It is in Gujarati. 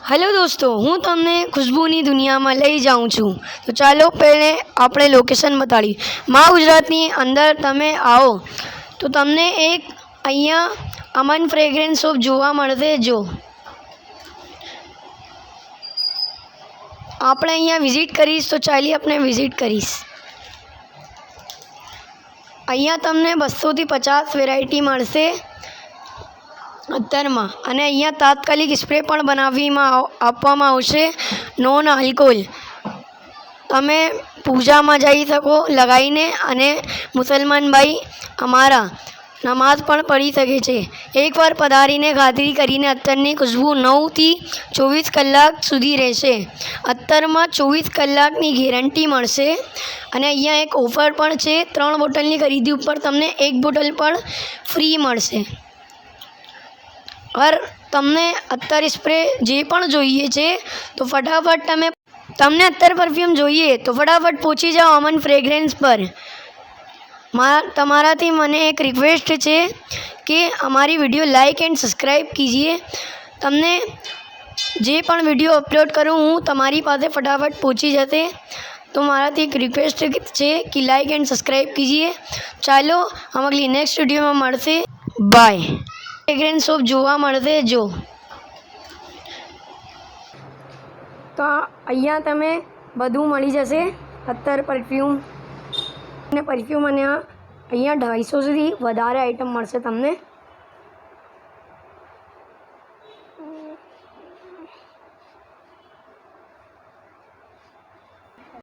हेलो दोस्तों, हूँ तमने खुशबूनी दुनिया में लई जाऊँ छूँ। तो चलो पहले अपने लोकेशन बताड़ी। माँ गुजरातनी अंदर तमे आओ तो तमने एक अहींया अमन फ्रेग्रेंस शॉप जोवा मळशे। जो આપણે અહીંયા વિઝિટ કરીશ તો ચાલી આપણે વિઝિટ કરીશ। અહીંયા તમને 200થી 50 વેરાયટી મળશે અત્તરમાં, અને અહીંયા તાત્કાલિક સ્પ્રે પણ આપવામાં આવશે નોન આલ્કોહોલ। તમે પૂજામાં જઈ શકો લગાવીને, અને મુસલમાન ભાઈ અમારા નમાઝ પણ પढ़ी શકે છે। એકવાર પધારીને ખાતરી કરીને અત્તરની ખુશ્બુ 9 થી 24 કલાક સુધી રહેશે। અત્તરમાં 24 કલાકની ગેરંટી મળશે। અને અહીંયા એક ઓફર પણ છે, 3 બોટલની ખરીદી ઉપર તમને 1 બોટલ પણ ફ્રી મળશે। और તમને અત્તર સ્પ્રે જે પણ જોઈએ છે તો ફટાફટ તમને અત્તર પરફ્યુમ જોઈએ તો ફટાફટ પહોંચી જાઓ અમન ફ્રેગ્રેન્સ પર। તમારાથી મને एक रिक्वेस्ट है कि हमारी वीडियो लाइक एंड सब्सक्राइब कीजिए। तमने जे पण वीडियो अपलोड करूँ हूँ तमारी पासे फटाफट पहुँची जते। तो माराथी एक रिक्वेस्ट है कि लाइक एंड सब्सक्राइब कीजिए। चलो हम अगली नेक्स्ट वीडियो में मळशे। बाय। फ्रेग्रेंस शॉप जोवा मळशे। जो तो अहींया तमे बधुं मळी जशे, અત્તર પરફ્યુમ અને અહીંયા 250 સુધી વધારે આઇટમ મળશે તમને।